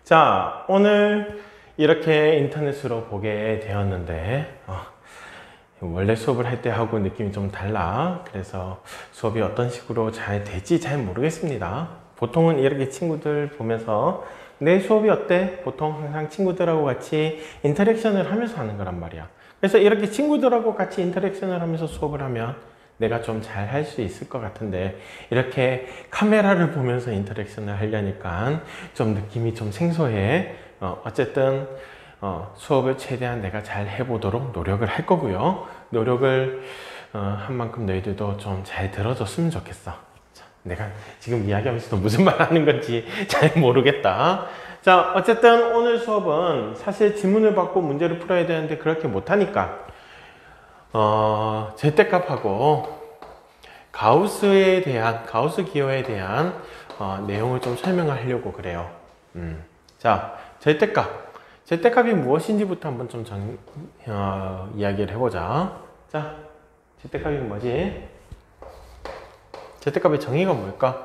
자, 오늘 이렇게 인터넷으로 보게 되었는데 원래 수업을 할 때 하고 느낌이 좀 달라. 그래서 수업이 어떤 식으로 잘 될지 잘 모르겠습니다. 보통은 이렇게 친구들 보면서 내 수업이 어때? 보통 항상 친구들하고 같이 인터랙션을 하면서 하는 거란 말이야. 그래서 이렇게 친구들하고 같이 인터랙션을 하면서 수업을 하면 내가 좀 잘 할 수 있을 것 같은데, 이렇게 카메라를 보면서 인터랙션을 하려니까 좀 느낌이 좀 생소해. 어쨌든 수업을 최대한 내가 잘 해보도록 노력을 할 거고요. 노력을 한 만큼 너희들도 좀 잘 들어줬으면 좋겠어. 자, 내가 지금 이야기하면서도 무슨 말 하는 건지 잘 모르겠다. 자, 어쨌든 오늘 수업은 사실 지문을 받고 문제를 풀어야 되는데 그렇게 못하니까 절대값하고 가우스 기호에 대한 내용을 좀 설명을 하려고 그래요. 자, 절대값이 무엇인지부터 한번 좀 이야기를 해보자. 자, 절대값이 뭐지? 절대값의 정의가 뭘까?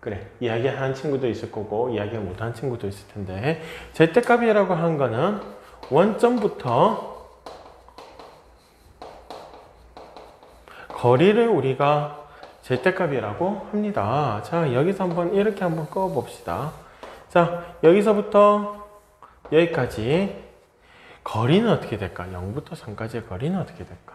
그래, 이야기하는 친구도 있을 거고 이야기 못하는 친구도 있을 텐데, 절대값이라고 하는 거는 원점부터 거리를 우리가 절대값이라고 합니다. 자, 여기서 한번 이렇게 한번 꺼 봅시다. 자, 여기서부터 여기까지 거리는 어떻게 될까? 0부터 3까지의 거리는 어떻게 될까?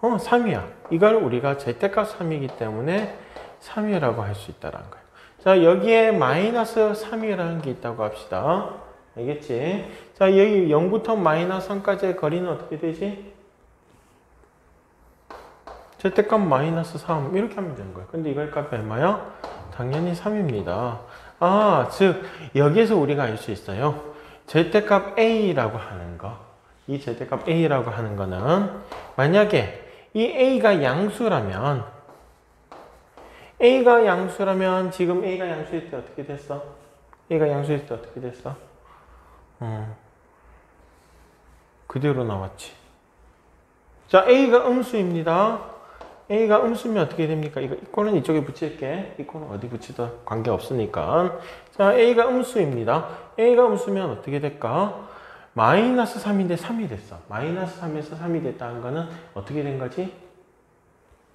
3이야. 이걸 우리가 절대값 3이기 때문에 3이라고 할 수 있다는 거예요. 자, 여기에 마이너스 3이라는 게 있다고 합시다. 알겠지? 자, 여기 0부터 마이너스 3까지의 거리는 어떻게 되지? 절대값 마이너스 3 이렇게 하면 되는 거예요. 근데 이걸 값이 얼마야? 당연히 3입니다. 즉 여기에서 우리가 알 수 있어요. 절대값 A라고 하는 거, 이 절대값 A라고 하는 거는 만약에 이 A가 양수라면 지금 A가 양수일 때 어떻게 됐어? A가 양수일 때 어떻게 됐어? 그대로 나왔지. 자, A가 음수입니다. A가 음수면 어떻게 됩니까? 이거는 이쪽에 붙일게. 이거는 어디 붙이도 관계없으니까. 자, A가 음수입니다. A가 음수면 어떻게 될까? 마이너스 3인데 3이 됐어. 마이너스 3에서 3이 됐다는 거는 어떻게 된 거지?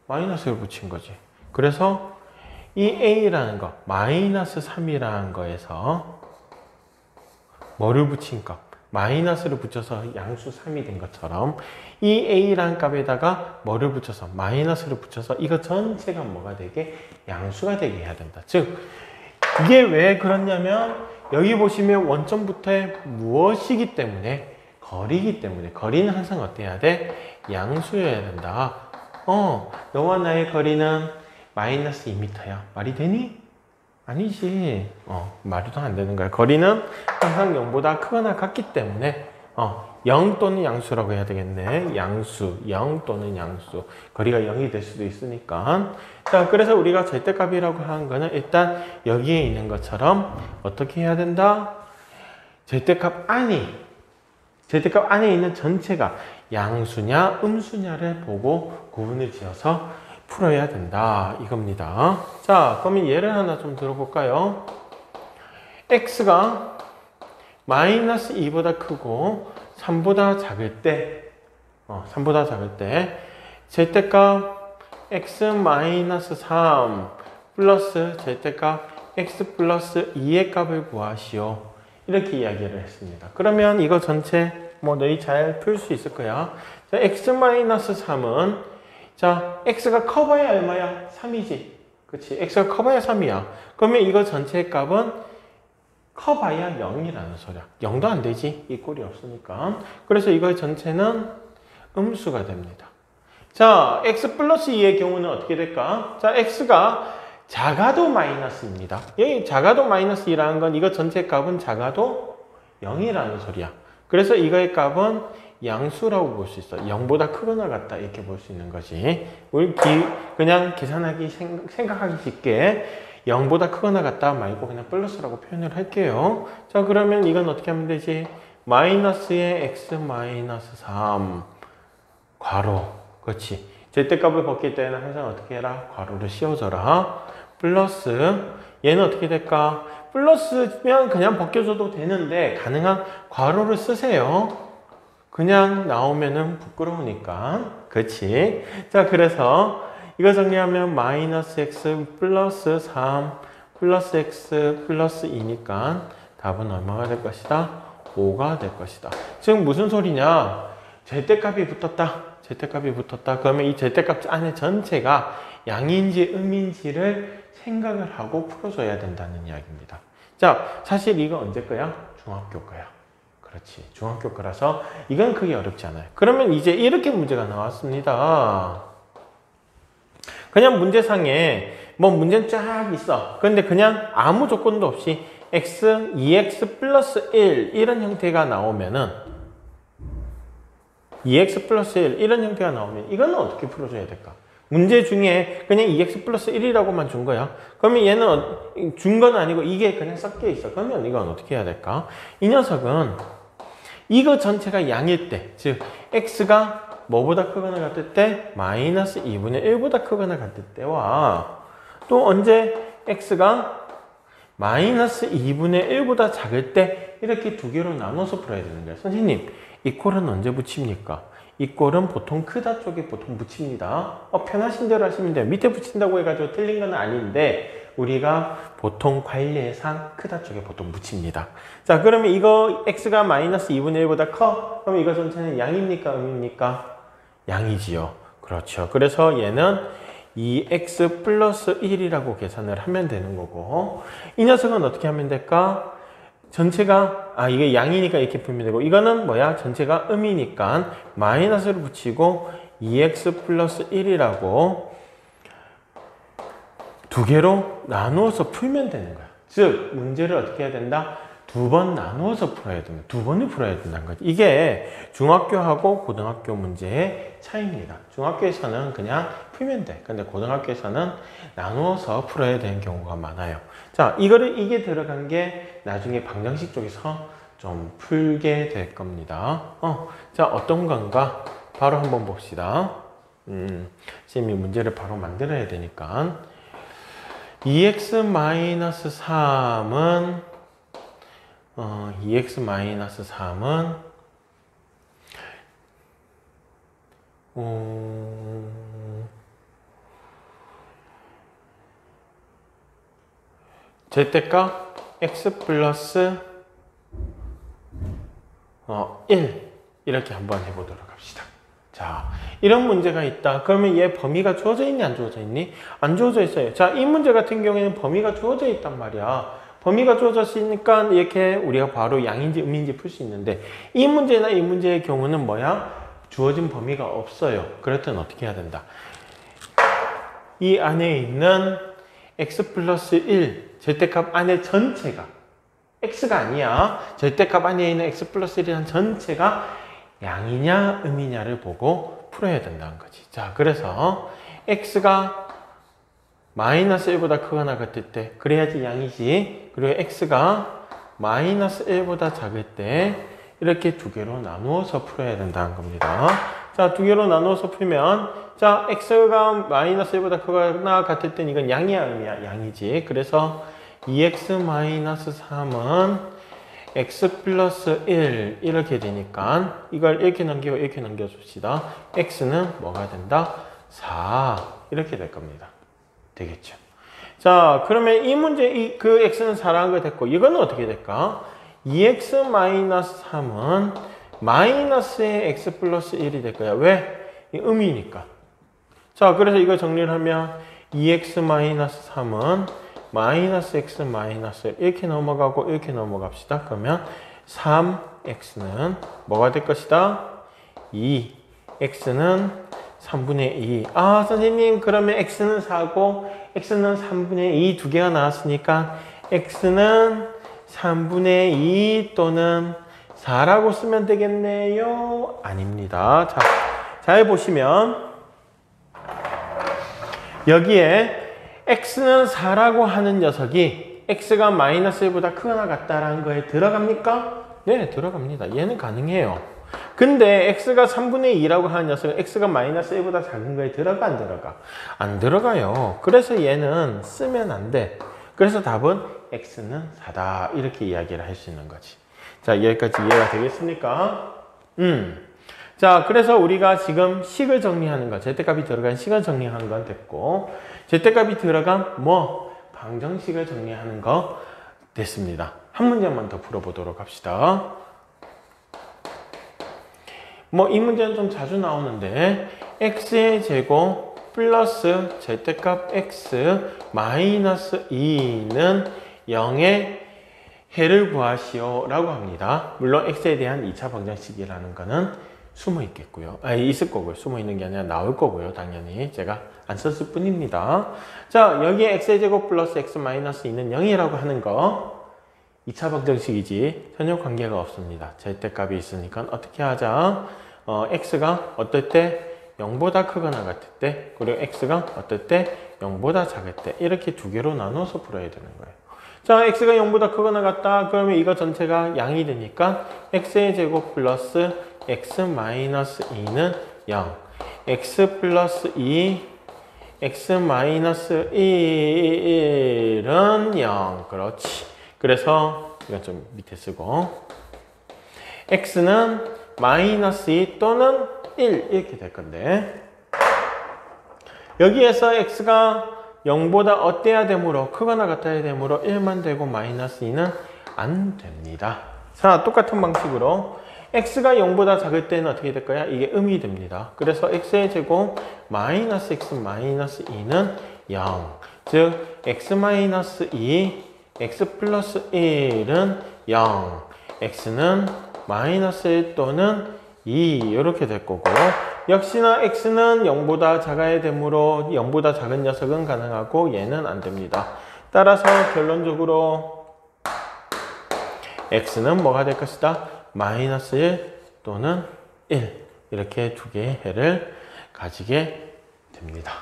마이너스를 붙인 거지. 그래서 이 A라는 거, 마이너스 3이라는 거에서 뭐를 붙인 거? 마이너스를 붙여서 양수 3이 된 것처럼 이 A라는 값에다가 뭐를 붙여서? 마이너스를 붙여서 이거 전체가 뭐가 되게? 양수가 되게 해야 된다. 즉, 이게 왜 그렇냐면 여기 보시면 원점부터의 무엇이기 때문에? 거리이기 때문에. 거리는 항상 어떻게 해야 돼? 양수여야 된다. 너와 나의 거리는 마이너스 2m야. 말이 되니? 아니지. 말도 안 되는 거야. 거리는 항상 0보다 크거나 같기 때문에 0 또는 양수라고 해야 되겠네. 양수, 0 또는 양수. 거리가 0이 될 수도 있으니까. 자, 그래서 우리가 절대값이라고 하는 거는 일단 여기에 있는 것처럼 어떻게 해야 된다? 절대값 안에 있는 전체가 양수냐 음수냐를 보고 구분을 지어서 풀어야 된다 이겁니다. 자, 그러면 예를 하나 좀 들어볼까요? x가 마이너스 2보다 크고 3보다 작을 때 절대값 x 마이너스 3 플러스 절대값 x 플러스 2의 값을 구하시오. 이렇게 이야기를 했습니다. 그러면 이거 전체 너희 잘 풀 수 있을 거야. 자, x 마이너스 3은 자, x가 커봐야 얼마야? 3이지. 그치? x가 커봐야 3이야. 그러면 이거 전체의 값은 커봐야 0이라는 소리야. 0도 안 되지. 이 꼴이 없으니까. 그래서 이거 전체는 음수가 됩니다. 자, x 플러스 2의 경우는 어떻게 될까? 자, x가 작아도 마이너스입니다. 여기 작아도 마이너스 2라는 건 이거 전체 값은 작아도 0이라는 소리야. 그래서 이거의 값은 양수라고 볼 수 있어. 0보다 크거나 같다 이렇게 볼 수 있는 거지. 우리 그냥 계산하기 생각하기 쉽게 0보다 크거나 같다 말고 그냥 플러스라고 표현을 할게요. 자, 그러면 이건 어떻게 하면 되지? 마이너스의 x 마이너스 3 괄호. 그렇지. 절대값을 벗길 때는 항상 어떻게 해라? 괄호를 씌워줘라. 플러스 얘는 어떻게 될까? 플러스면 그냥 벗겨줘도 되는데 가능한 괄호를 쓰세요. 그냥 나오면은 부끄러우니까. 그렇지? 자, 그래서 이거 정리하면 마이너스 x 플러스 3 플러스 x 플러스 2니까 답은 얼마가 될 것이다? 5가 될 것이다. 즉 무슨 소리냐? 절대값이 붙었다. 절대값이 붙었다. 그러면 이 절대값 안에 전체가 양인지 음인지를 생각을 하고 풀어줘야 된다는 이야기입니다. 자, 사실 이거 언제 거야? 중학교 거야. 그렇지. 중학교 거라서 이건 크게 어렵지 않아요. 그러면 이제 이렇게 문제가 나왔습니다. 그냥 문제상에 뭐 문제는 쫙 있어. 그런데 그냥 아무 조건도 없이 x, 2x 플러스 1 이런 형태가 나오면은 2x 플러스 1 이런 형태가 나오면 이거는 어떻게 풀어줘야 될까? 문제 중에 그냥 2x 플러스 1이라고만 준 거야. 그러면 얘는 준 건 아니고 이게 그냥 섞여 있어. 그러면 이건 어떻게 해야 될까? 이 녀석은 이거 전체가 양일 때, 즉 x가 뭐보다 크거나 같을 때 마이너스 2분의 1보다 크거나 같을 때와 또 언제 x가 마이너스 2분의 1보다 작을 때 이렇게 두 개로 나눠서 풀어야 되는 거예요. 선생님, 이 꼴은 언제 붙입니까? 이 꼴은 보통 크다 쪽에 보통 붙입니다. 편하신 대로 하시면 돼요. 밑에 붙인다고 해가지고 틀린 건 아닌데 우리가 보통 관례상 크다 쪽에 보통 붙입니다. 자, 그러면 이거 x가 마이너스 2분의 1보다 커? 그럼 이거 전체는 양입니까? 음입니까? 양이지요. 그렇죠. 그래서 얘는 2x 플러스 1이라고 계산을 하면 되는 거고 이 녀석은 어떻게 하면 될까? 전체가 이게 양이니까 이렇게 풀면 되고 이거는 뭐야? 전체가 음이니까 마이너스를 붙이고 2x 플러스 1이라고 두 개로 나누어서 풀면 되는 거야. 즉 문제를 어떻게 해야 된다? 두 번 나누어서 풀어야 된다. 두 번을 풀어야 된다는 거지. 이게 중학교하고 고등학교 문제의 차이입니다. 중학교에서는 그냥 풀면 돼. 근데 고등학교에서는 나누어서 풀어야 되는 경우가 많아요. 자, 이게 들어간 게 나중에 방정식 쪽에서 좀 풀게 될 겁니다. 자, 어떤 건가? 바로 한번 봅시다. 선생님이 문제를 바로 만들어야 되니까. 2x-3은 2x-3은 절대값 x 플러스 1 이렇게 한번 해보도록 합시다. 자, 이런 문제가 있다. 그러면 얘 범위가 주어져 있니? 안 주어져 있니? 안 주어져 있어요. 자, 이 문제 같은 경우에는 범위가 주어져 있단 말이야. 범위가 주어졌으니까 이렇게 우리가 바로 양인지 음인지 풀 수 있는데 이 문제나 이 문제의 경우는 뭐야? 주어진 범위가 없어요. 그렇다면 어떻게 해야 된다? 이 안에 있는 x 플러스 1 절대값 안에 전체가 x가 아니야. 절대값 안에 있는 x 플러스 1이라는 전체가 양이냐 음이냐를 보고 풀어야 된다는 거지. 자, 그래서 x가 마이너스 1보다 크거나 같을 때 그래야지 양이지. 그리고 x가 마이너스 1보다 작을 때 이렇게 두 개로 나누어서 풀어야 된다는 겁니다. 자, 두 개로 나누어서 풀면 자, x가 마이너스 1보다 크거나 같을 땐 이건 양이야 음이야? 양이지. 그래서 2x-3은 x 플러스 1 이렇게 되니까 이걸 이렇게 넘기고 이렇게 넘겨줍시다. x는 뭐가 된다? 4 이렇게 될 겁니다. 되겠죠. 자, 그러면 이 문제 그 x는 4라는 거 됐고 이거는 어떻게 될까? 2x-3은 마이너스의 x 플러스 1이 될 거야. 왜? 이 음이니까. 자, 그래서 이거 정리를 하면 2x-3은 마이너스 x 마이너스 이렇게 넘어가고 이렇게 넘어갑시다. 그러면 3x는 뭐가 될 것이다? 2. x는 3분의 2. 선생님 그러면 x는 4고 x는 3분의 2 두 개가 나왔으니까 x는 3분의 2 또는 4라고 쓰면 되겠네요. 아닙니다. 자, 잘 보시면 여기에 x는 4라고 하는 녀석이 x가 마이너스 1보다 크거나 같다라는 거에 들어갑니까? 네, 들어갑니다. 얘는 가능해요. 근데 x가 3분의 2라고 하는 녀석은 x가 마이너스 1보다 작은 거에 들어가 안 들어가? 안 들어가요. 그래서 얘는 쓰면 안 돼. 그래서 답은 x는 4다. 이렇게 이야기를 할 수 있는 거지. 자, 여기까지 이해가 되겠습니까? 자, 그래서 우리가 지금 식을 정리하는 거, z값이 들어간 식을 정리하는 건 됐고, z값이 들어간 방정식을 정리하는 거 됐습니다. 한 문제만 더 풀어보도록 합시다. 이 문제는 좀 자주 나오는데, x의 제곱 플러스 z값 x 마이너스 2는 0의 해를 구하시오 라고 합니다. 물론 x에 대한 2차 방정식이라는 거는 숨어 있겠고요. 있을 거고요. 숨어 있는 게 아니라 나올 거고요. 당연히 제가 안 썼을 뿐입니다. 자, 여기에 x의 제곱 플러스 x 마이너스 2는 0이라고 하는 거 2차 방정식이지 전혀 관계가 없습니다. 절대값이 있으니까 어떻게 하자? x가 어떨 때 0보다 크거나 같을 때, 그리고 x가 어떨 때 0보다 작을 때, 이렇게 두 개로 나눠서 풀어야 되는 거예요. 자, x가 0보다 크거나 같다. 그러면 이거 전체가 양이 되니까 x의 제곱 플러스 x 마이너스 2는 0. x 플러스 2, x 마이너스 1은 0. 그렇지. 그래서 이건 좀 밑에 쓰고 x는 마이너스 2 또는 1 이렇게 될 건데, 여기에서 x가 0보다 어때야 되므로 크거나 같아야 되므로 1만 되고 마이너스 2는 안 됩니다. 자, 똑같은 방식으로 x가 0보다 작을 때는 어떻게 될 거야? 이게 음이 됩니다. 그래서 x의 제곱 마이너스 x 마이너스 2는 0. 즉 x 마이너스 2, x 플러스 1은 0. x는 마이너스 1 또는 2 이렇게 될 거고, 역시나 x는 0보다 작아야 되므로 0보다 작은 녀석은 가능하고 얘는 안 됩니다. 따라서 결론적으로 x는 뭐가 될 것이다? 마이너스 1 또는 1 이렇게 두 개의 해를 가지게 됩니다.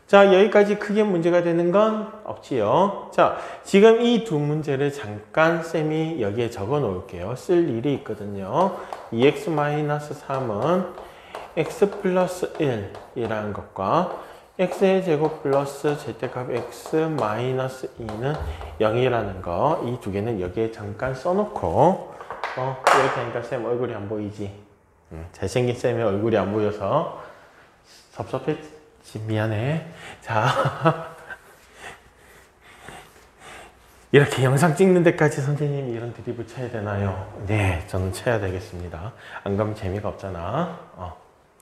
자, 여기까지 크게 문제가 되는 건 없지요. 자, 지금 이 두 문제를 잠깐 쌤이 여기에 적어 놓을게요. 쓸 일이 있거든요. 2x-3은 x 플러스 1이라는 것과 x의 제곱 플러스 z값 x 마이너스 2는 0이라는 거, 이 두 개는 여기에 잠깐 써놓고 이렇게 하니까 쌤 얼굴이 안 보이지? 잘생긴 쌤의 얼굴이 안 보여서 섭섭했지? 미안해. 자, 이렇게 영상 찍는 데까지 선생님이 이런 드립을 쳐야 되나요? 네, 저는 쳐야 되겠습니다. 안 그러면 재미가 없잖아.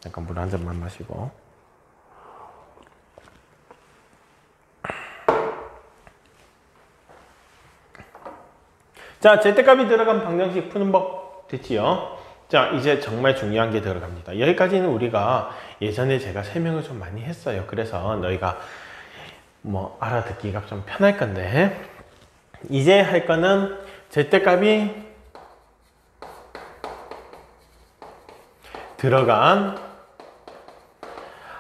잠깐 물 한 잔만 마시고. 자, z값이 들어간 방정식 푸는 법 됐지요? 자, 이제 정말 중요한 게 들어갑니다. 여기까지는 우리가 예전에 제가 설명을 좀 많이 했어요. 그래서 너희가 알아듣기가 좀 편할 건데, 이제 할 거는 z값이 들어간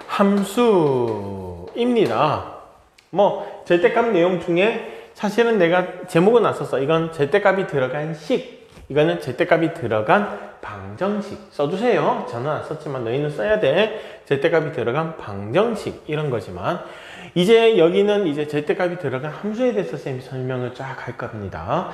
함수입니다. z값 내용 중에 사실은 내가 제목은 안 썼어. 이건 z값이 들어간 식, 이거는 z값이 들어간 방정식 써주세요. 저는 안 썼지만 너희는 써야 돼. z값이 들어간 방정식 이런 거지만, 이제 여기는 이제 z값이 들어간 함수에 대해서 쌤이 설명을 쫙 할 겁니다.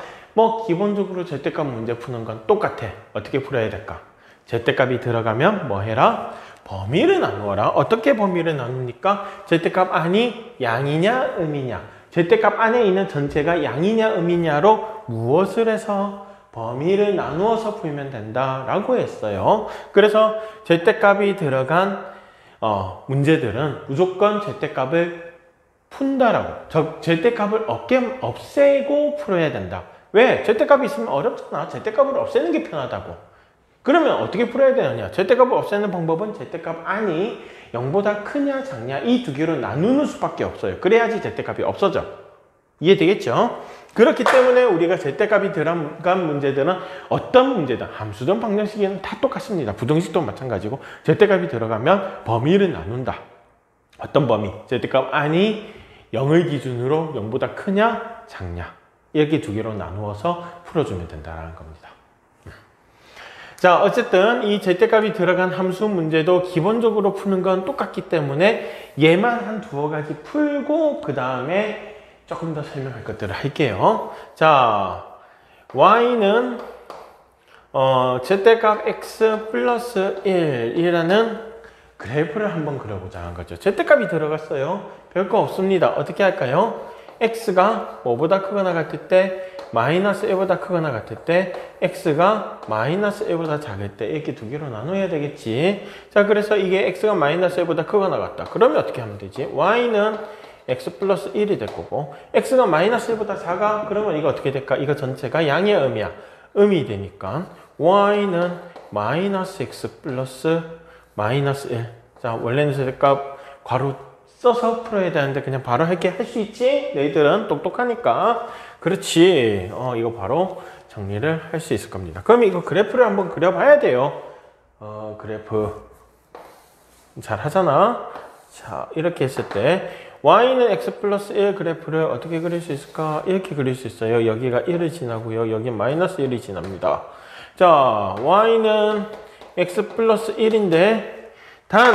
기본적으로 z값 문제 푸는 건 똑같아. 어떻게 풀어야 될까? z값이 들어가면 뭐 해라? 범위를 나누어라. 어떻게 범위를 나눕니까? z값 안이 양이냐 음이냐, z값 안에 있는 전체가 양이냐 음이냐로 무엇을 해서 범위를 나누어서 풀면 된다라고 했어요. 그래서 z값이 들어간 문제들은 무조건 z값을 푼다라고, z값을 없애고 풀어야 된다. 왜? z값이 있으면 어렵잖아. z값을 없애는 게 편하다고. 그러면 어떻게 풀어야 되느냐? z값을 없애는 방법은 z값 안이 0보다 크냐 작냐 이 두 개로 나누는 수밖에 없어요. 그래야지 z값이 없어져. 이해되겠죠? 그렇기 때문에 우리가 z값이 들어간 문제들은 어떤 문제든 함수든 방정식이든 다 똑같습니다. 부등식도 마찬가지고 z값이 들어가면 범위를 나눈다. 어떤 범위? z값 안이 0을 기준으로 0보다 크냐 작냐 이렇게 두 개로 나누어서 풀어주면 된다는 겁니다. 자, 어쨌든 이 절대값이 들어간 함수 문제도 기본적으로 푸는 건 똑같기 때문에 얘만 한 두어 가지 풀고 그 다음에 조금 더 설명할 것들을 할게요. 자, y는 절대값 x 플러스 1이라는 그래프를 한번 그려보자 한 거죠. 절대값이 들어갔어요. 별거 없습니다. 어떻게 할까요? x가 뭐보다 크거나 같을 때 마이너스 1보다 크거나 같을 때 x가 마이너스 1보다 작을 때 이렇게 두 개로 나눠야 되겠지. 자, 그래서 이게 x가 마이너스 1보다 크거나 같다. 그러면 어떻게 하면 되지? y는 x 플러스 1이 될 거고 x가 마이너스 1보다 작아? 그러면 이거 어떻게 될까? 이거 전체가 양이야 음이야? 음이 되니까 y는 마이너스 x 플러스 마이너스 1. 자, 원래는 절대값 괄호 써서 풀어야 되는데 그냥 바로 할 수 있지? 너희들은 똑똑하니까. 그렇지. 이거 바로 정리를 할 수 있을 겁니다. 그럼 이거 그래프를 한번 그려봐야 돼요. 그래프 잘 하잖아. 자, 이렇게 했을 때 y는 x 플러스 1 그래프를 어떻게 그릴 수 있을까? 이렇게 그릴 수 있어요. 여기가 1을 지나고요. 여기 마이너스 1이 지납니다. 자, y는 x 플러스 1인데 단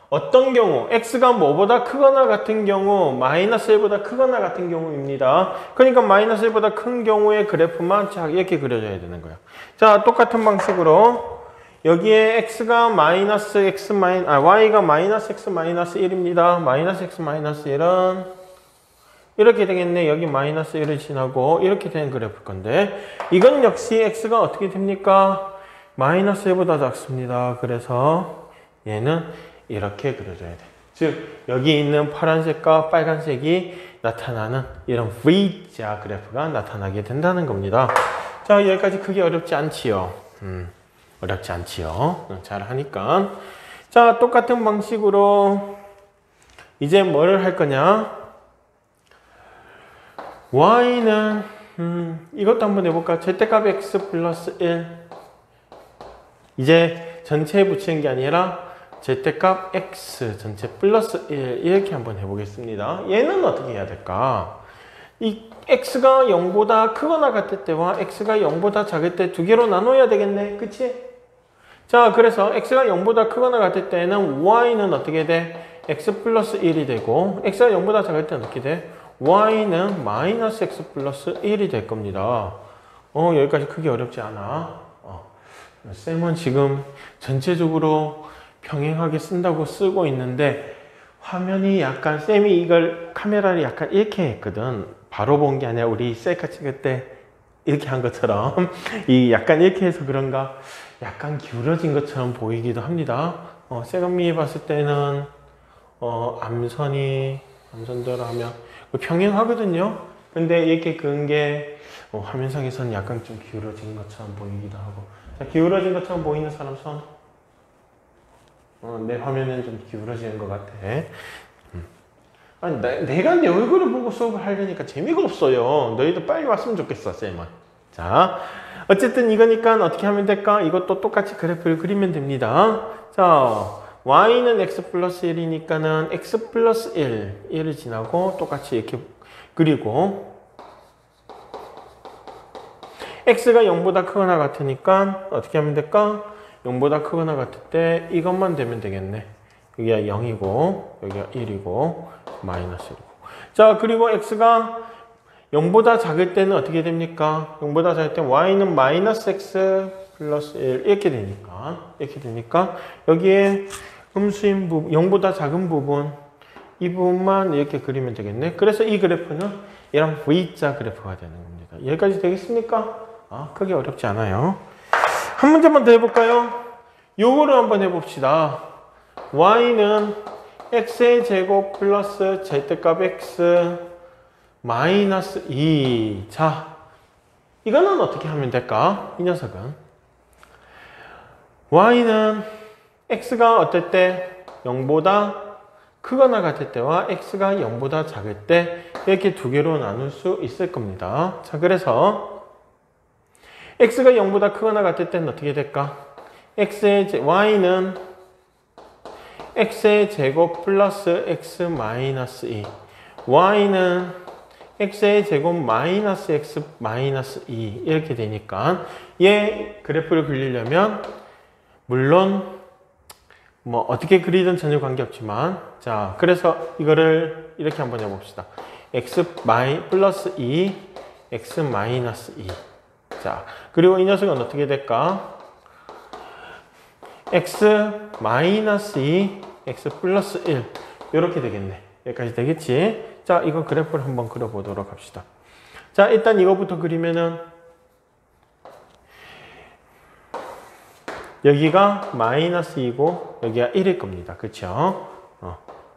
어떤 경우 x가 뭐보다 크거나 같은 경우 마이너스 1보다 크거나 같은 경우입니다. 그러니까 마이너스 1보다 큰 경우의 그래프만 자 이렇게 그려줘야 되는 거예요. 자, 똑같은 방식으로 여기에 x가 마이너스 x y가 마이너스 x 마이너스 1입니다. 마이너스 x 마이너스 1은 이렇게 되겠네. 여기 마이너스 1을 지나고 이렇게 되는 그래프일 건데 이건 역시 x가 어떻게 됩니까? 마이너스 1보다 작습니다. 그래서 얘는 이렇게 그려줘야 돼. 즉 여기 있는 파란색과 빨간색이 나타나는 이런 V자 그래프가 나타나게 된다는 겁니다. 자, 여기까지 크게 어렵지 않지요. 어렵지 않지요. 잘 하니까. 자, 똑같은 방식으로 이제 뭐를 할 거냐? y는 이것도 한번 해볼까? 절대값 x 플러스 1. 이제 전체에 붙이는 게 아니라 절대값 x 전체 플러스 1 이렇게 한번 해보겠습니다. 얘는 어떻게 해야 될까? 이 x가 0보다 크거나 같을 때와 x가 0보다 작을 때 두 개로 나눠야 되겠네. 그치? 자, 그래서 x가 0보다 크거나 같을 때는 y는 어떻게 돼? x 플러스 1이 되고 x가 0보다 작을 때는 어떻게 돼? y는 마이너스 x 플러스 1이 될 겁니다. 여기까지 크게 어렵지 않아. 쌤은 지금 전체적으로 평행하게 쓴다고 쓰고 있는데 화면이 약간 쌤이 이걸 카메라를 약간 이렇게 했거든. 바로 본 게 아니라 우리 셀카 찍을 때 이렇게 한 것처럼 이 약간 이렇게 해서 그런가 약간 기울어진 것처럼 보이기도 합니다. 세금이 봤을 때는 암선대로 하면 평행하거든요. 근데 이렇게 그은 게 화면상에서는 약간 좀 기울어진 것처럼 보이기도 하고. 자, 기울어진 것처럼 보이는 사람 손. 내 화면은 좀 기울어지는 것 같아. 아니, 내가 내 얼굴을 보고 수업을 하려니까 재미가 없어요. 너희도 빨리 왔으면 좋겠어, 쌤은. 자, 어쨌든 이거니까 어떻게 하면 될까? 이것도 똑같이 그래프를 그리면 됩니다. 자, y는 x 플러스 1이니까는 x 플러스 1을 지나고 똑같이 이렇게 그리고 x가 0보다 크거나 같으니까 어떻게 하면 될까? 0보다 크거나 같을 때 이것만 되면 되겠네. 여기가 0이고 여기가 1이고 마이너스 1이고. 자, 그리고 x가 0보다 작을 때는 어떻게 됩니까? 0보다 작을 때 y는 마이너스 x 플러스 1 이렇게 되니까 여기에 음수인 부분, 0보다 작은 부분 이 부분만 이렇게 그리면 되겠네. 그래서 이 그래프는 이런 V자 그래프가 되는 겁니다. 여기까지 되겠습니까? 크게 어렵지 않아요. 한 문제만 더 해볼까요? 요거를 한번 해봅시다. y는 x의 제곱 플러스 절대값 x 마이너스 2. 자, 이거는 어떻게 하면 될까? 이 녀석은 y는 x가 어떨 때 0보다 크거나 같을 때와 x가 0보다 작을 때 이렇게 두 개로 나눌 수 있을 겁니다. 자, 그래서 x가 0보다 크거나 같을 때는 어떻게 될까? y는 x의 제곱 플러스 x 마이너스 2. y는 x의 제곱 마이너스 x 마이너스 2 이렇게 되니까 얘 그래프를 그리려면 물론 뭐 어떻게 그리든 전혀 관계없지만 자 그래서 이거를 이렇게 한번 해봅시다. x 플러스 2 x 마이너스 2 자 그리고 이 녀석은 어떻게 될까? x 마이너스 2 x 플러스 1 이렇게 되겠네. 여기까지 되겠지? 자 이거 그래프를 한번 그려보도록 합시다. 자 일단 이거부터 그리면은 여기가 마이너스 2고 여기가 1일 겁니다. 그쵸?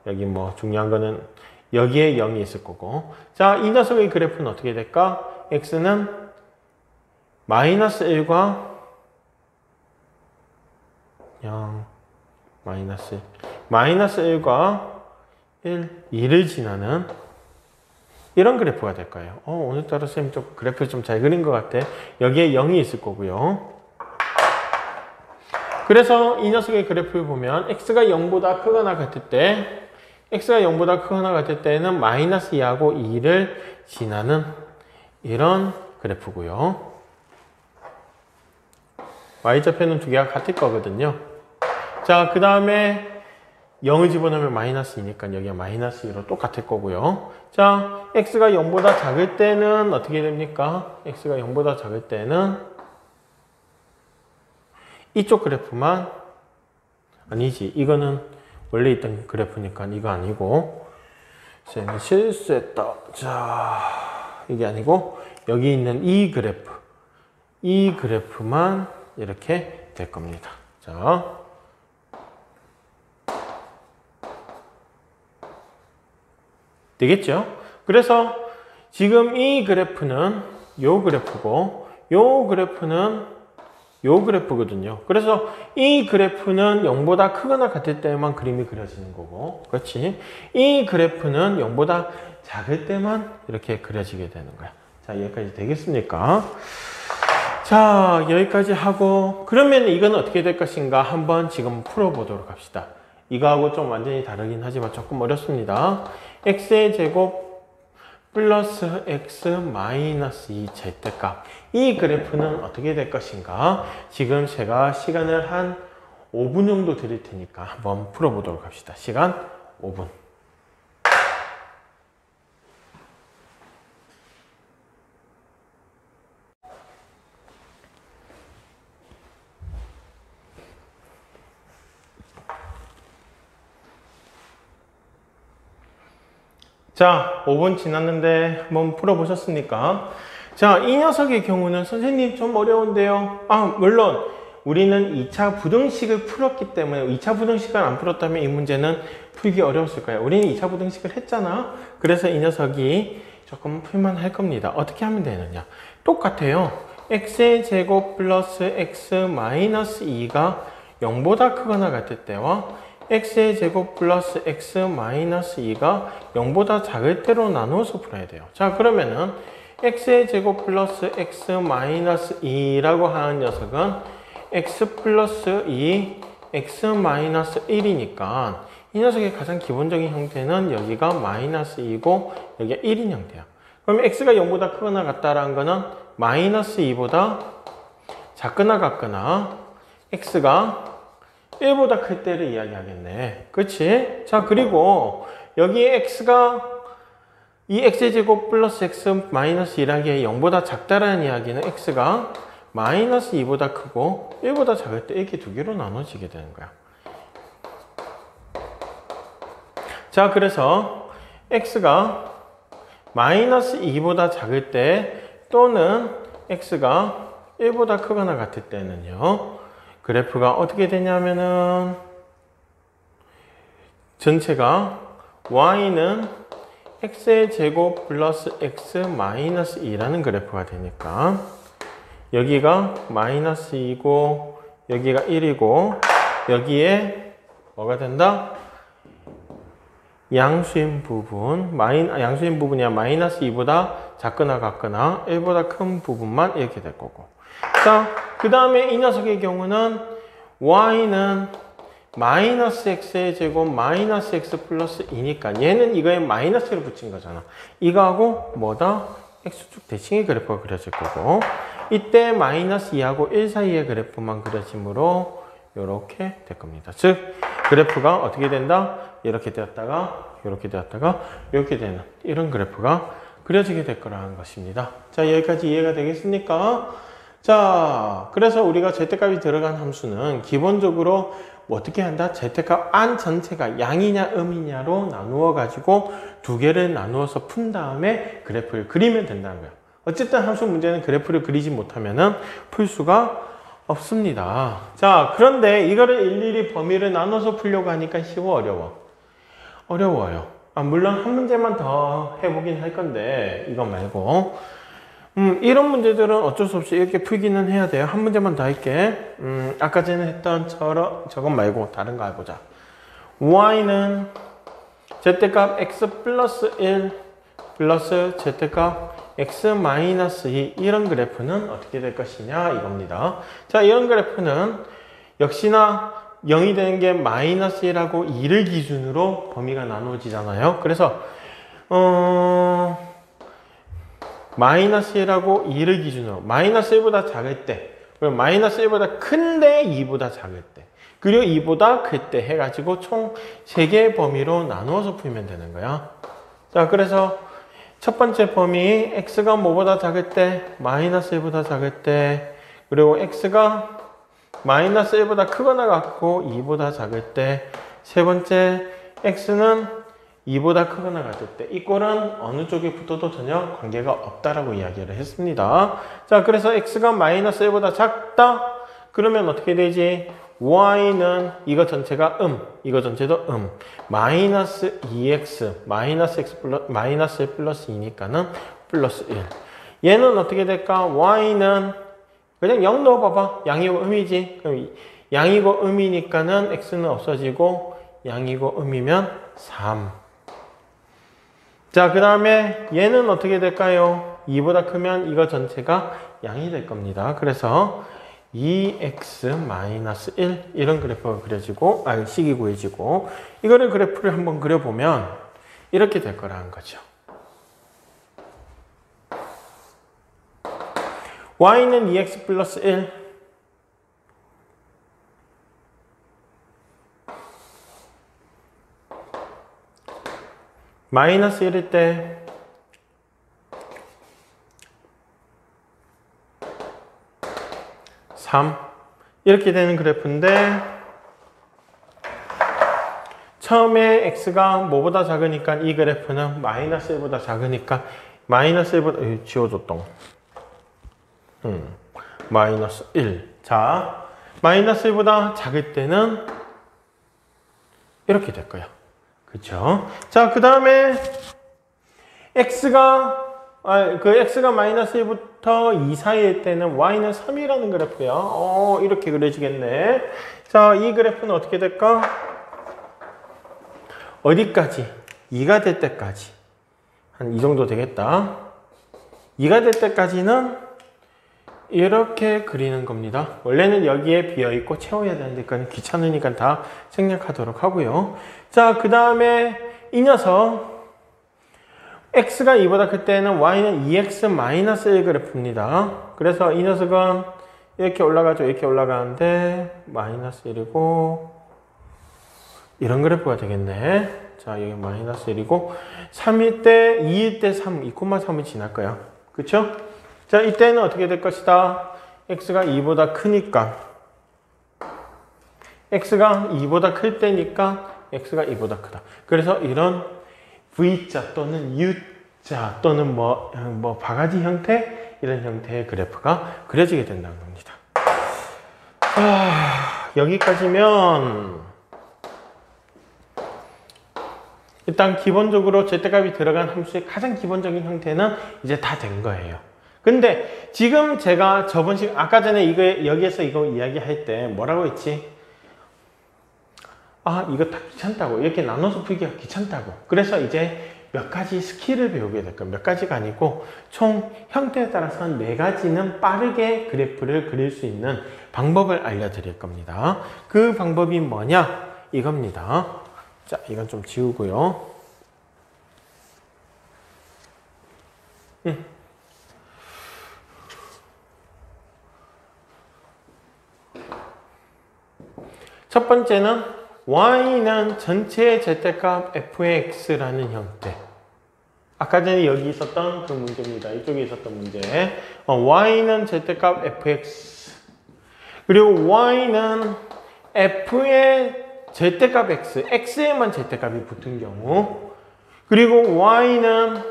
여기 뭐 중요한 거는 여기에 0이 있을 거고 자 이 녀석의 그래프는 어떻게 될까? x는 마이너스 1과 0 마이너스 1 마이너스 1과 1, 2를 지나는 이런 그래프가 될 거예요. 오늘따라 쌤이 좀 그래프를 좀 잘 그린 것 같아. 여기에 0이 있을 거고요. 그래서 이 녀석의 그래프를 보면 x가 0보다 크거나 같을 때 x가 0보다 크거나 같을 때는 마이너스 2하고 2를 지나는 이런 그래프고요. y좌표는 두 개가 같을 거거든요. 자, 그 다음에 0을 집어넣으면 마이너스 2니까 여기가 마이너스 2로 똑같을 거고요. 자, x가 0보다 작을 때는 어떻게 됩니까? x가 0보다 작을 때는 이쪽 그래프만 아니지. 이거는 원래 있던 그래프니까 이거 아니고 쌤이 실수했다. 자, 이게 아니고 여기 있는 이 그래프만 이렇게 될 겁니다. 자, 되겠죠? 그래서 지금 이 그래프는 요 그래프고 요 그래프는 요 그래프거든요. 그래서 이 그래프는 0보다 크거나 같을 때만 그림이 그려지는 거고 그렇지? 이 그래프는 0보다 작을 때만 이렇게 그려지게 되는 거야. 자, 여기까지 되겠습니까? 자, 여기까지 하고 그러면 이건 어떻게 될 것인가 한번 지금 풀어보도록 합시다. 이거하고 좀 완전히 다르긴 하지만 조금 어렵습니다. x의 제곱 플러스 x 마이너스 2 절대값 이 그래프는 어떻게 될 것인가 지금 제가 시간을 한 5분 정도 드릴 테니까 한번 풀어보도록 합시다. 시간 5분. 자, 5분 지났는데 한번 풀어보셨습니까? 자, 이 녀석의 경우는 선생님 좀 어려운데요. 물론 우리는 2차 부등식을 풀었기 때문에 2차 부등식을 안 풀었다면 이 문제는 풀기 어려웠을 거예요. 우리는 2차 부등식을 했잖아. 그래서 이 녀석이 조금 풀만할 겁니다. 어떻게 하면 되느냐? 똑같아요. x의 제곱 플러스 x 마이너스 2가 0보다 크거나 같을 때와 x의 제곱 플러스 x 마이너스 2가 0보다 작을 때로 나누어서 풀어야 돼요. 자, 그러면은 x의 제곱 플러스 x 마이너스 2라고 하는 녀석은 x 플러스 2, x 마이너스 1이니까 이 녀석의 가장 기본적인 형태는 여기가 마이너스 2고 여기가 1인 형태야. 그럼 x가 0보다 크거나 같다라는 거는 마이너스 2보다 작거나 같거나 x가 1보다 클 때를 이야기하겠네. 그치? 자, 그리고 여기에 x가 이 x의 제곱 플러스 x 마이너스 1하기에 0보다 작다라는 이야기는 x가 마이너스 2보다 크고 1보다 작을 때 이렇게 두 개로 나눠지게 되는 거야. 자, 그래서 x가 마이너스 2보다 작을 때 또는 x가 1보다 크거나 같을 때는요. 그래프가 어떻게 되냐면은 전체가 y는 x의 제곱 플러스 x 마이너스 2라는 그래프가 되니까 여기가 마이너스 2고 여기가 1이고 여기에 뭐가 된다? 양수인 부분, 양수인 부분이야 마이너스 2보다 작거나 같거나 1보다 큰 부분만 이렇게 될 거고. 자, 그 다음에 이 녀석의 경우는 y는 마이너스 x의 제곱 마이너스 x 플러스 2니까 얘는 이거에 마이너스를 붙인 거잖아. 이거하고 뭐다? x축 대칭의 그래프가 그려질 거고 이때 마이너스 2하고 1 사이의 그래프만 그려지므로 이렇게 될 겁니다. 즉 그래프가 어떻게 된다? 이렇게 되었다가 이렇게 되었다가 이렇게 되는 이런 그래프가 그려지게 될 거라는 것입니다. 자, 여기까지 이해가 되겠습니까? 자, 그래서 우리가 절대값이 들어간 함수는 기본적으로 뭐 어떻게 한다? 절대값 안 전체가 양이냐 음이냐로 나누어 가지고 두 개를 나누어서 푼 다음에 그래프를 그리면 된다는 거예요. 어쨌든 함수 문제는 그래프를 그리지 못하면은 풀 수가 없습니다. 자, 그런데 이거를 일일이 범위를 나눠서 풀려고 하니까 쉬워, 어려워? 어려워요. 물론 한 문제만 더 해보긴 할 건데 이거 말고 이런 문제들은 어쩔 수 없이 이렇게 풀기는 해야 돼요. 한 문제만 더 할게. 아까 전에 했던 저것 말고 다른 거 해보자. y는 z값 x 플러스 1 플러스 z값 x 마이너스 2 이런 그래프는 어떻게 될 것이냐 이겁니다. 자, 이런 그래프는 역시나 0이 되는 게 마이너스 1하고 2를 기준으로 범위가 나누어지잖아요. 그래서 마이너스 1하고 2를 기준으로 마이너스 1보다 작을 때 그리고 마이너스 1보다 큰데 2보다 작을 때 그리고 2보다 클 때 해가지고 총 3개의 범위로 나누어서 풀면 되는 거야. 자, 그래서 첫 번째 범위 x가 뭐보다 작을 때 마이너스 1보다 작을 때 그리고 x가 마이너스 1보다 크거나 같고 2보다 작을 때 세 번째 x는 2보다 크거나 같을 때 이 꼴은 어느 쪽에 붙어도 전혀 관계가 없다라고 이야기를 했습니다. 자, 그래서 x가 마이너스 1보다 작다 그러면 어떻게 되지? y는 이거 전체가 이거 전체도 마이너스 2x 마이너스 x 플러스 마이너스 1 플러스 2니까는 플러스 1 얘는 어떻게 될까? y는 그냥 0 넣어봐봐. 양이고 음이지. 그럼 양이고 음이니까는 x는 없어지고 양이고 음이면 3. 자, 그 다음에 얘는 어떻게 될까요? 2보다 크면 이거 전체가 양이 될 겁니다. 그래서 2x-1 이런 그래프가 그려지고 식이 구해지고 이거를 그래프를 한번 그려보면 이렇게 될 거라는 거죠. y는 2x 플러스 1 마이너스 1일 때 이렇게 되는 그래프인데 처음에 x가 뭐보다 작으니까 이 그래프는 마이너스 1보다 작으니까 마이너스 1보다 지워줬던 마이너스 1. 자, 마이너스 1보다 작을 때는 이렇게 될 거야. 그쵸? 자, 그 다음에 x가 마이너스 1부터 2 사이일 때는 y는 3이라는 그래프야. 이렇게 그려지겠네. 자, 이 그래프는 어떻게 될까? 어디까지? 2가 될 때까지. 한 이 정도 되겠다. 2가 될 때까지는 이렇게 그리는 겁니다. 원래는 여기에 비어있고 채워야 되는데 그건 귀찮으니까 다 생략하도록 하고요. 자, 그 다음에 이 녀석 x가 2보다 클 때는 y는 2x-1 그래프입니다. 그래서 이 녀석은 이렇게 올라가죠. 이렇게 올라가는데 마이너스 1이고 이런 그래프가 되겠네. 자, 여기 마이너스 1이고 3일 때 2일 때 3, 2,3을 지날 거야. 그쵸? 자, 이때는 어떻게 될 것이다? x가 2보다 크니까 x가 2보다 클 때니까 x가 2보다 크다. 그래서 이런 V자 또는 U자 또는 뭐 바가지 형태 이런 형태의 그래프가 그려지게 된다는 겁니다. 여기까지면 일단 기본적으로 절대값이 들어간 함수의 가장 기본적인 형태는 이제 다 된 거예요. 근데 지금 제가 아까 전에 여기에서 이거 이야기할 때 뭐라고 했지? 이거 다 귀찮다고. 이렇게 나눠서 풀기가 귀찮다고. 그래서 이제 몇 가지 스킬을 배우게 될 거예요. 몇 가지가 아니고 총 형태에 따라서 4가지는 빠르게 그래프를 그릴 수 있는 방법을 알려드릴 겁니다. 그 방법이 뭐냐? 이겁니다. 자, 이건 좀 지우고요. 첫 번째는 y는 전체 절대값 fx라는 형태. 아까 전에 여기 있었던 그 문제입니다. 이쪽에 있었던 문제. y는 절대값 fx. 그리고 y는 f의 절대값 x, x에만 절대값이 붙은 경우. 그리고 y는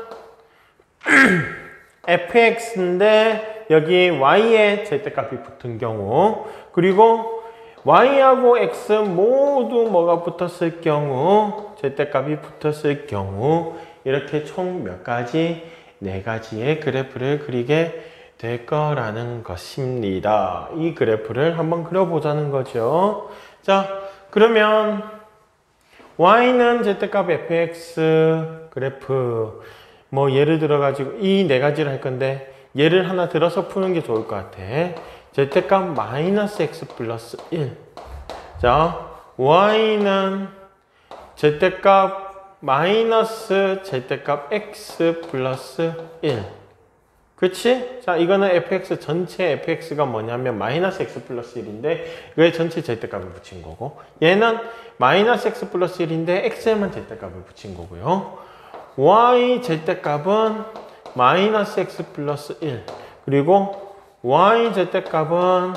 fx인데 여기 y에 절대값이 붙은 경우. 그리고 y하고 x 모두 뭐가 붙었을 경우, 절대값이 붙었을 경우 이렇게 총 몇 가지? 4가지의 그래프를 그리게 될 거라는 것입니다. 이 그래프를 한번 그려보자는 거죠. 자, 그러면 y는 절대값 fx 그래프 뭐 예를 들어 가지고 이 4가지를 할 건데 예를 하나 들어서 푸는 게 좋을 것 같아. 절대값 마이너스 x 플러스 1. 자, y는 절대값 마이너스 절대값 x 플러스 1. 그치? 자, 이거는 fx 전체 fx가 뭐냐면 마이너스 x 플러스 1인데 이거에 전체 절대값을 붙인 거고, 얘는 마이너스 x 플러스 1인데 x에만 절대값을 붙인 거고요. y 절대값은 마이너스 x 플러스 1. 그리고 y 절대값은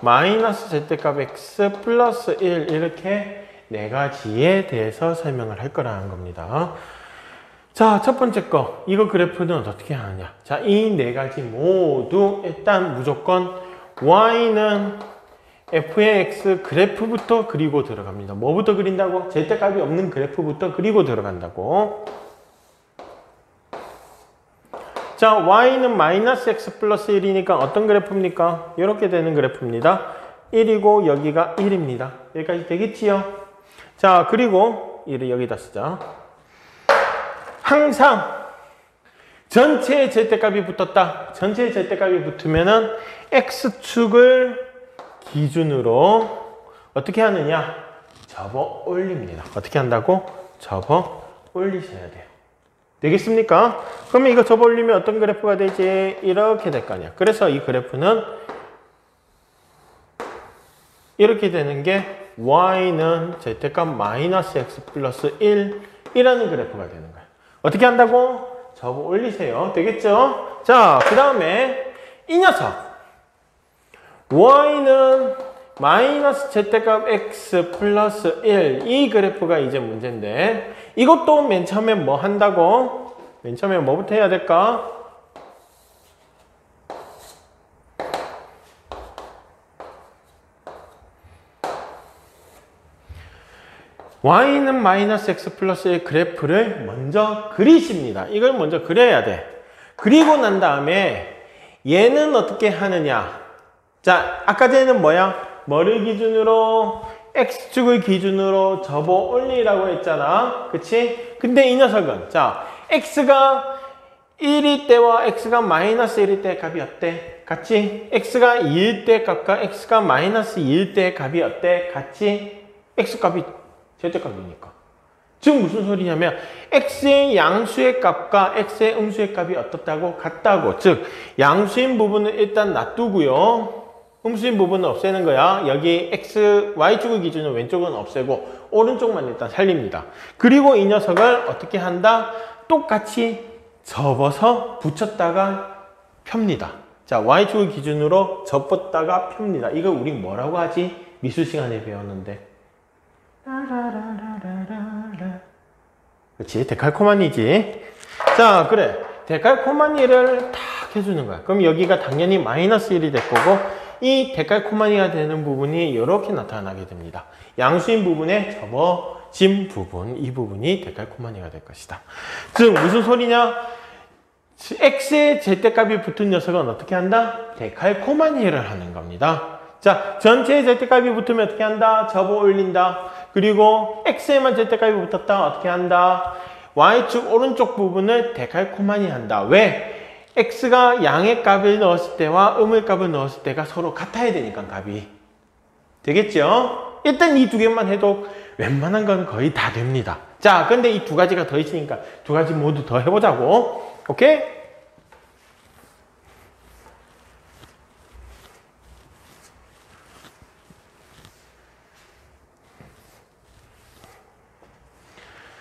마이너스 절대값 x 플러스 1 이렇게 4가지에 대해서 설명을 할 거라는 겁니다. 자, 첫 번째 거 이거 그래프는 어떻게 하느냐. 자, 이 4가지 모두 일단 무조건 y는 f의 x 그래프부터 그리고 들어갑니다. 뭐부터 그린다고? 절대값이 없는 그래프부터 그리고 들어간다고. 자, y는 마이너스 x 플러스 1이니까 어떤 그래프입니까? 이렇게 되는 그래프입니다. 1이고 여기가 1입니다. 여기까지 되겠지요? 자, 그리고 1을 여기다 쓰자. 항상 전체의 절대값이 붙었다. 전체의 절대값이 붙으면은 x축을 기준으로 어떻게 하느냐? 접어 올립니다. 어떻게 한다고? 접어 올리셔야 돼요. 되겠습니까? 그러면 이거 접어 올리면 어떤 그래프가 되지? 이렇게 될 거 아니야. 그래서 이 그래프는 이렇게 되는 게 y는 절대값 마이너스 x 플러스 1이라는 그래프가 되는 거야. 어떻게 한다고? 접어 올리세요. 되겠죠? 자, 그 다음에 이 녀석 y는 마이너스 절대값 x 플러스 1 이 그래프가 이제 문제인데 이것도 맨 처음에 뭐 한다고? 맨 처음에 뭐부터 해야 될까? y는 마이너스 x 플러스 1 그래프를 먼저 그리십니다. 이걸 먼저 그려야 돼. 그리고 난 다음에 얘는 어떻게 하느냐? 자, 아까 전에는 뭐야? 뭐를 기준으로? x축을 기준으로 접어 올리라고 했잖아. 그치? 근데 이 녀석은 자, x가 1일 때와 x가 마이너스 1일 때 값이 어때? 같이? x가 2일 때 값과 x가 마이너스 2일 때 값이 어때? 같이? x값이 절대값이니까. 즉 무슨 소리냐면 x의 양수의 값과 x의 음수의 값이 어떻다고? 같다고. 즉 양수인 부분은 일단 놔두고요. 음수인 부분은 없애는 거야. 여기 x, y축을 기준으로 왼쪽은 없애고 오른쪽만 일단 살립니다. 그리고 이 녀석을 어떻게 한다? 똑같이 접어서 붙였다가 펴니다. 자, y축을 기준으로 접었다가 펴니다. 이거 우리 뭐라고 하지? 미술 시간에 배웠는데. 그렇지, 데칼코마니지. 자, 그래. 데칼코마니를 딱 해주는 거야. 그럼 여기가 당연히 마이너스 1이 될 거고 이 데칼코마니가 되는 부분이 이렇게 나타나게 됩니다. 양수인 부분에 접어진 부분, 이 부분이 데칼코마니가 될 것이다. 즉 무슨 소리냐? x의 절대값이 붙은 녀석은 어떻게 한다? 데칼코마니를 하는 겁니다. 자, 전체의 절대값이 붙으면 어떻게 한다? 접어 올린다. 그리고 x에만 절대값이 붙었다. 어떻게 한다? y축 오른쪽 부분을 데칼코마니 한다. 왜? x가 양의 값을 넣었을 때와 음의 값을 넣었을 때가 서로 같아야 되니까 값이. 되겠죠? 일단 이 두 개만 해도 웬만한 건 거의 다 됩니다. 자, 근데 이 두 가지가 더 있으니까 두 가지 모두 더 해보자고. 오케이?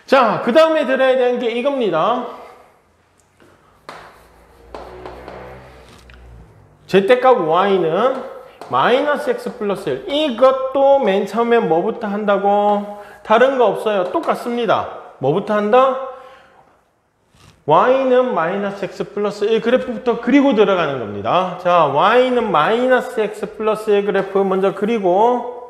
자, 그 다음에 들어야 되는 게 이겁니다. 절대값 y는 마이너스 x 플러스 1. 이것도 맨 처음에 뭐부터 한다고? 다른 거 없어요. 똑같습니다. 뭐부터 한다? y는 마이너스 x 플러스 1 그래프부터 그리고 들어가는 겁니다. 자, y는 마이너스 x 플러스 1 그래프 먼저 그리고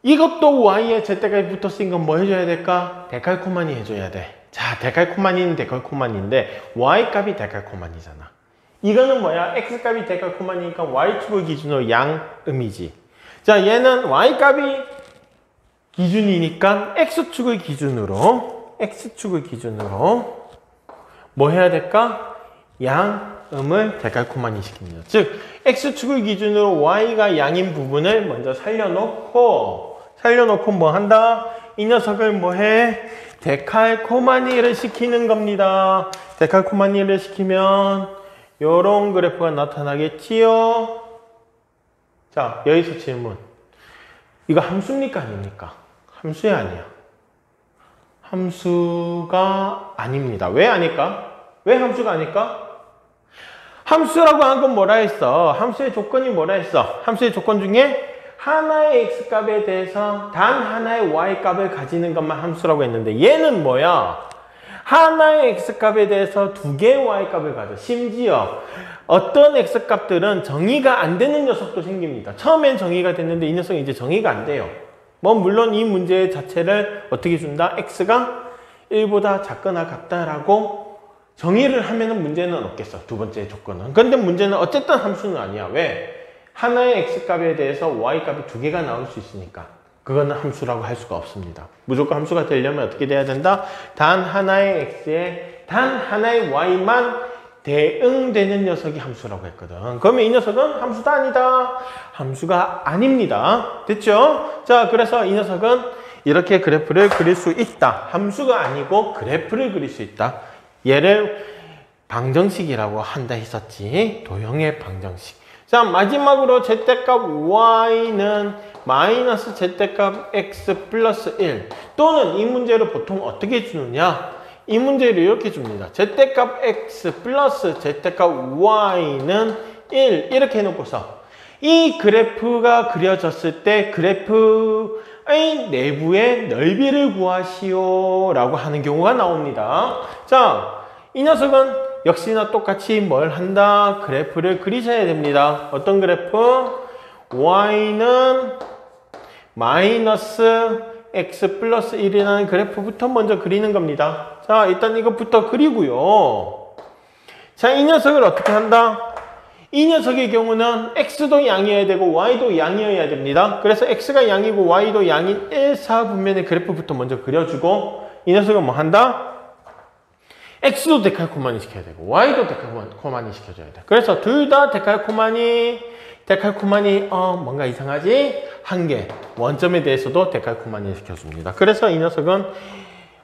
이것도 y에 절대값이 붙었으니까 뭐 해줘야 될까? 데칼코마니 해줘야 돼. 자, 데칼코마니는 데칼코마니인데 y값이 데칼코마니잖아. 이거는 뭐야? x값이 데칼코마니니까 y축을 기준으로 양음이지. 자, 얘는 y값이 기준이니까 x축을 기준으로 뭐 해야 될까? 양음을 데칼코마니 시킵니다. 즉 x축을 기준으로 y가 양인 부분을 먼저 살려놓고 뭐 한다? 이 녀석을 뭐 해? 데칼코마니를 시키는 겁니다. 데칼코마니를 시키면 요런 그래프가 나타나겠지요? 자, 여기서 질문. 이거 함수입니까? 아닙니까? 함수야, 아니야? 함수가 아닙니다. 왜 아닐까? 왜 함수가 아닐까? 함수라고 한 건 뭐라 했어? 함수의 조건이 뭐라 했어? 함수의 조건 중에 하나의 x값에 대해서 단 하나의 y값을 가지는 것만 함수라고 했는데 얘는 뭐야? 하나의 x값에 대해서 두 개의 y값을 가져. 심지어 어떤 x값들은 정의가 안 되는 녀석도 생깁니다. 처음엔 정의가 됐는데 이 녀석은 이제 정의가 안 돼요. 뭐 물론 이 문제 자체를 어떻게 준다? x가 1보다 작거나 같다라고 정의를 하면은 문제는 없겠어. 두 번째 조건은. 근데 문제는 어쨌든 함수는 아니야. 왜? 하나의 x값에 대해서 y값이 두 개가 나올 수 있으니까 그거는 함수라고 할 수가 없습니다. 무조건 함수가 되려면 어떻게 돼야 된다? 단 하나의 x에 단 하나의 y만 대응되는 녀석이 함수라고 했거든. 그러면 이 녀석은 함수다 아니다? 함수가 아닙니다. 됐죠? 자, 그래서 이 녀석은 이렇게 그래프를 그릴 수 있다. 함수가 아니고 그래프를 그릴 수 있다. 얘를 방정식이라고 한다 했었지. 도형의 방정식. 자, 마지막으로 절대값 y는 마이너스 절대값 x 플러스 1 또는 이 문제를 보통 어떻게 주느냐? 이 문제를 이렇게 줍니다. 절대값 x 플러스 절대값 y는 1 이렇게 해놓고서 이 그래프가 그려졌을 때 그래프의 내부의 넓이를 구하시오 라고 하는 경우가 나옵니다. 자, 이 녀석은 역시나 똑같이 뭘 한다? 그래프를 그리셔야 됩니다. 어떤 그래프? y는 마이너스 x 플러스 1이라는 그래프부터 먼저 그리는 겁니다. 자, 일단 이것부터 그리고요. 자, 이 녀석을 어떻게 한다? 이 녀석의 경우는 x도 양이어야 되고 y도 양이어야 됩니다. 그래서 x가 양이고 y도 양인 1, 4 분면의 그래프부터 먼저 그려주고 이 녀석은 뭐 한다? x도 데칼코마니 시켜야 되고 y도 데칼코마니 시켜줘야 돼. 그래서 둘 다 데칼코마니 뭔가 이상하지? 한 개 원점에 대해서도 데칼코마니 시켜줍니다. 그래서 이 녀석은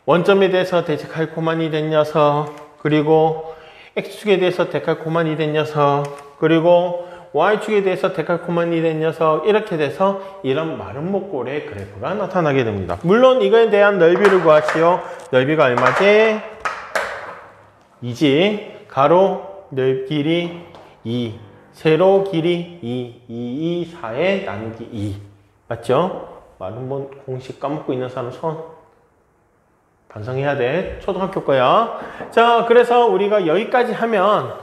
원점에 대해서 데칼코마니 된 녀석, 그리고 x축에 대해서 데칼코마니 된 녀석, 그리고 y축에 대해서 데칼코마니 된 녀석, 이렇게 돼서 이런 마른 목골의 그래프가 나타나게 됩니다. 물론 이거에 대한 넓이를 구하시오. 넓이가 얼마지? 2지. 가로 길이 2, 세로 길이 2, 4에 나누기 2. 맞죠? 마른 번 공식 까먹고 있는 사람 손 반성해야 돼. 초등학교 거야. 자, 그래서 우리가 여기까지 하면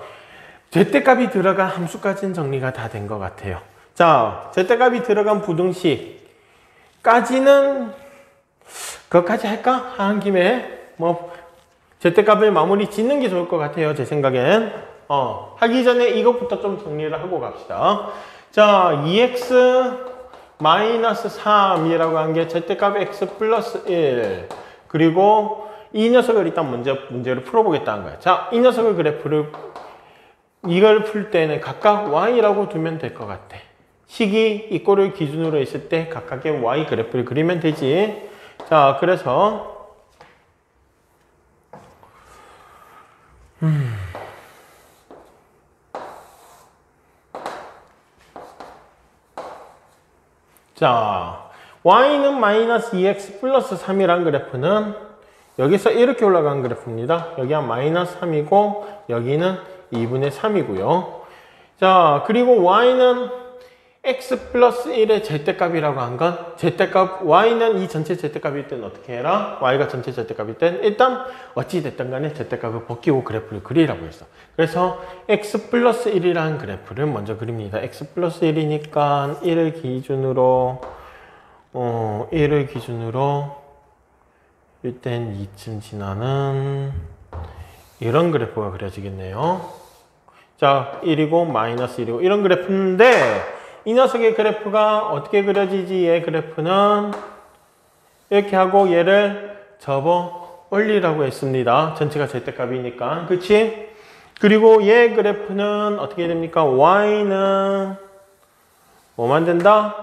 절대값이 들어간 함수까지는 정리가 다 된 것 같아요. 자, 절대값이 들어간 부등식까지는 그것까지 할까? 하는 김에 뭐 절대값을 마무리 짓는 게 좋을 것 같아요. 제 생각엔. 하기 전에 이것부터 좀 정리를 하고 갑시다. 자, 2x 마이너스 3이라고 한 게 절대값 x 플러스 1. 그리고 이 녀석을 일단 문제를 풀어보겠다는 거야. 자, 이 녀석을 이걸 풀 때는 각각 y라고 두면 될 것 같아. 식이 이 꼴을 기준으로 있을 때 각각의 y 그래프를 그리면 되지. 자, 그래서 자, y는 마이너스 2x 플러스 3이란 그래프는 여기서 이렇게 올라간 그래프입니다. 여기가 마이너스 3이고 여기는 2분의 3이고요. 자, 그리고 y는 x 플러스 1의 절대값이라고 한 건 절대값 y는 이 전체 절대값일 땐 어떻게 해라? y가 전체 절대값일 땐 일단 어찌 됐든 간에 절대값을 벗기고 그래프를 그리라고 했어. 그래서 x 플러스 1이라는 그래프를 먼저 그립니다. x 플러스 1이니까 1을 기준으로 일단 2쯤 지나는 이런 그래프가 그려지겠네요. 자, 1이고 마이너스 1이고 이런 그래프인데 이 녀석의 그래프가 어떻게 그려지지? 얘 그래프는 이렇게 하고 얘를 접어 올리라고 했습니다. 전체가 절대값이니까. 그치? 그리고 얘 그래프는 어떻게 됩니까? y는 뭐만 된다?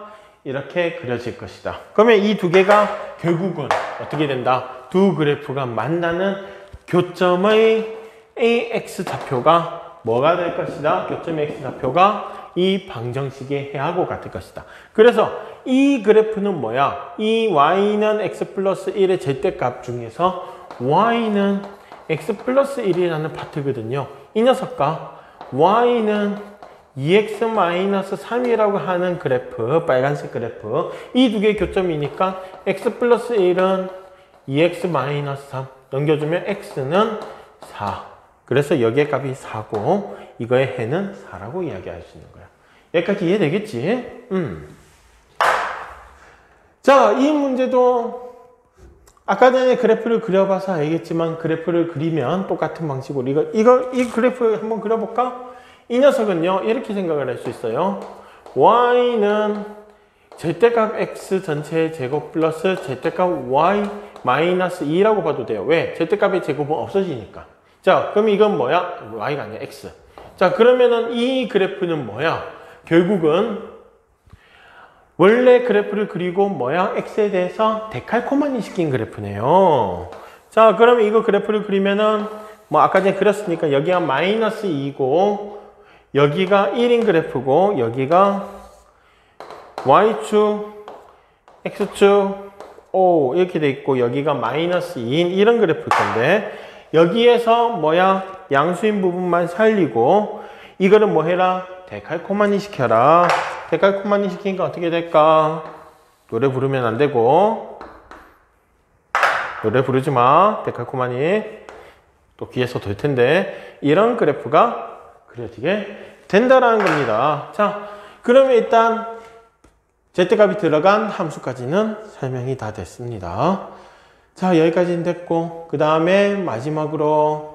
이렇게 그려질 것이다. 그러면 이 두 개가 결국은 어떻게 된다? 두 그래프가 만나는 교점의 ax 좌표가 뭐가 될 것이다? 교점의 x 좌표가 이 방정식의 해하고 같을 것이다. 그래서 이 그래프는 뭐야? 이 y는 x 플러스 1의 절대값 중에서 y는 x 플러스 1이라는 파트거든요. 이 녀석과 y는 2x 마이너스 3이라고 하는 그래프, 빨간색 그래프, 이 두 개의 교점이니까 x 플러스 1은 2x 마이너스 3 넘겨주면 x는 4. 그래서 여기의 값이 4고 이거의 해는 4라고 이야기할 수 있는 거야. 여기까지 이해되겠지? 자, 이 문제도 아까 전에 그래프를 그려봐서 알겠지만 그래프를 그리면 똑같은 방식으로 이 그래프 한번 그려볼까? 이 녀석은요 이렇게 생각을 할 수 있어요. y는 절대값 x 전체의 제곱 플러스 절대값 y 마이너스 2라고 봐도 돼요. 왜? 절대값의 제곱은 없어지니까. 자, 그럼 이건 뭐야? y가 아니라 x. 자, 그러면은 이 그래프는 뭐야? 결국은 원래 그래프를 그리고 뭐야? x에 대해서 데칼코마니 시킨 그래프네요. 자, 그러면 이거 그래프를 그리면은 뭐 아까 전에 그렸으니까 여기가 마이너스 2고 여기가 1인 그래프고 여기가 y축, x축, o 이렇게 돼 있고 여기가 마이너스 2인 이런 그래프일 건데 여기에서 뭐야? 양수인 부분만 살리고 이거를 뭐 해라? 데칼코마니 시켜라. 데칼코마니 시키니까 어떻게 될까? 노래 부르면 안 되고 노래 부르지 마. 데칼코마니 또 귀에서 돌 텐데 이런 그래프가 그려지게 된다라는 겁니다. 자, 그러면 일단 절대값이 들어간 함수까지는 설명이 다 됐습니다. 자, 여기까지는 됐고 그 다음에 마지막으로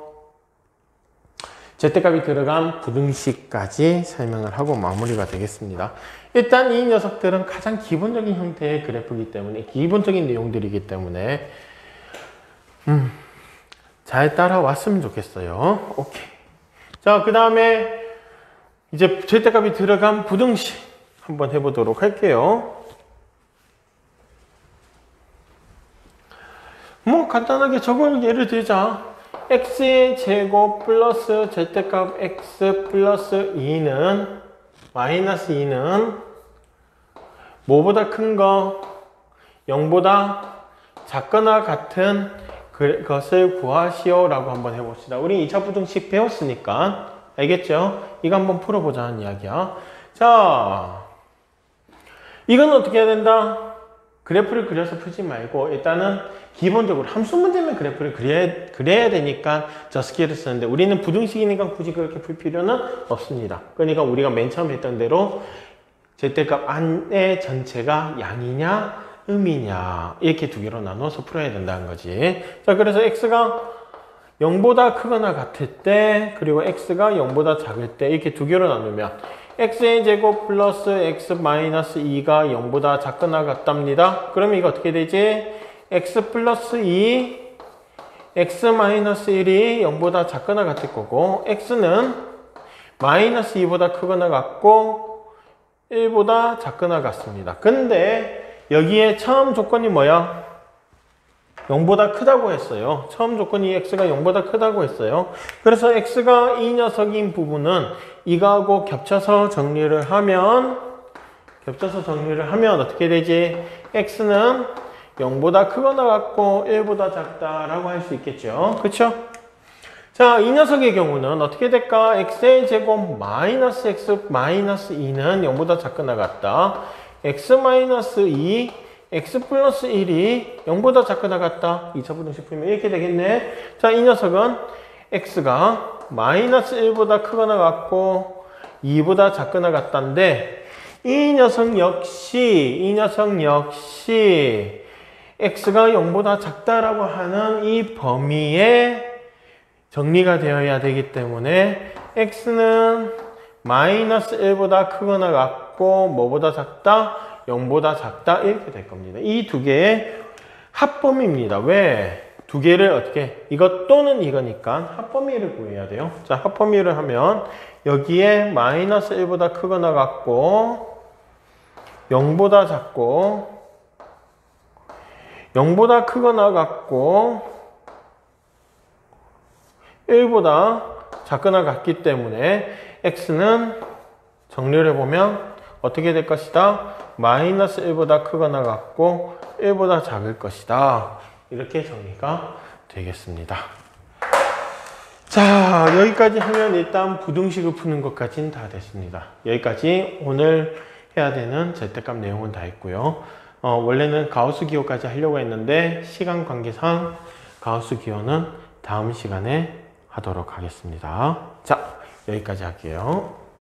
절대값이 들어간 부등식까지 설명을 하고 마무리가 되겠습니다. 일단 이 녀석들은 가장 기본적인 형태의 그래프이기 때문에 기본적인 내용들이기 때문에 잘 따라왔으면 좋겠어요. 오케이. 자, 그 다음에 이제 절대값이 들어간 부등식 한번 해보도록 할게요. 뭐 간단하게 저걸 예를 들자. x의 제곱 플러스 절대값 x 플러스 2는 마이너스 2는 뭐보다 큰 거 0보다 작거나 같은 것을 구하시오 라고 한번 해봅시다. 우리 2차 부등식 배웠으니까 알겠죠? 이거 한번 풀어보자는 이야기야. 자, 이건 어떻게 해야 된다? 그래프를 그려서 풀지 말고 일단은 기본적으로 함수 문제면 그래프를 그려야 되니까 저 스케일을 쓰는데 우리는 부등식이니까 굳이 그렇게 풀 필요는 없습니다. 그러니까 우리가 맨 처음 했던 대로 절대값 안의 전체가 양이냐 음이냐 이렇게 두 개로 나눠서 풀어야 된다는 거지. 자, 그래서 x가 0보다 크거나 같을 때 그리고 x가 0보다 작을 때 이렇게 두 개로 나누면 x의 제곱 플러스 x 마이너스 2가 0보다 작거나 같답니다. 그러면 이거 어떻게 되지? x 플러스 2, x 마이너스 1이 0보다 작거나 같을 거고 x는 마이너스 2보다 크거나 같고 1보다 작거나 같습니다. 근데 여기에 처음 조건이 뭐야? 0보다 크다고 했어요. 처음 조건이 x가 0보다 크다고 했어요. 그래서 x가 이 녀석인 부분은 이거하고 겹쳐서 정리를 하면 어떻게 되지? x는 0보다 크거나 같고 1보다 작다라고 할 수 있겠죠. 그쵸? 자, 이 녀석의 경우는 어떻게 될까? x의 제곱 마이너스 x 마이너스 2는 0보다 작거나 같다. x 마이너스 2, x 플러스 1이 0보다 작거나 같다. 2차 부등식 풀면 이렇게 되겠네. 자, 이 녀석은 x가 마이너스 1보다 크거나 같고 2보다 작거나 같다인데 이 녀석 역시 x가 0보다 작다라고 하는 이 범위에 정리가 되어야 되기 때문에 x는 마이너스 1보다 크거나 같고 뭐보다 작다? 0보다 작다 이렇게 될 겁니다. 이 두 개의 합범위입니다. 왜? 두 개를 어떻게? 이것 또는 이거니까 합범위를 구해야 돼요. 자, 합범위를 하면 여기에 마이너스 1보다 크거나 같고 0보다 작고 0보다 크거나 같고 1보다 작거나 같기 때문에 x는 정리를 해보면 어떻게 될 것이다? 마이너스 1보다 크거나 같고 1보다 작을 것이다. 이렇게 정리가 되겠습니다. 자, 여기까지 하면 일단 부등식을 푸는 것까지는 다 됐습니다. 여기까지 오늘 해야 되는 절대값 내용은 다 했고요. 원래는 가우스 기호까지 하려고 했는데 시간 관계상 가우스 기호는 다음 시간에 하도록 하겠습니다. 자, 여기까지 할게요.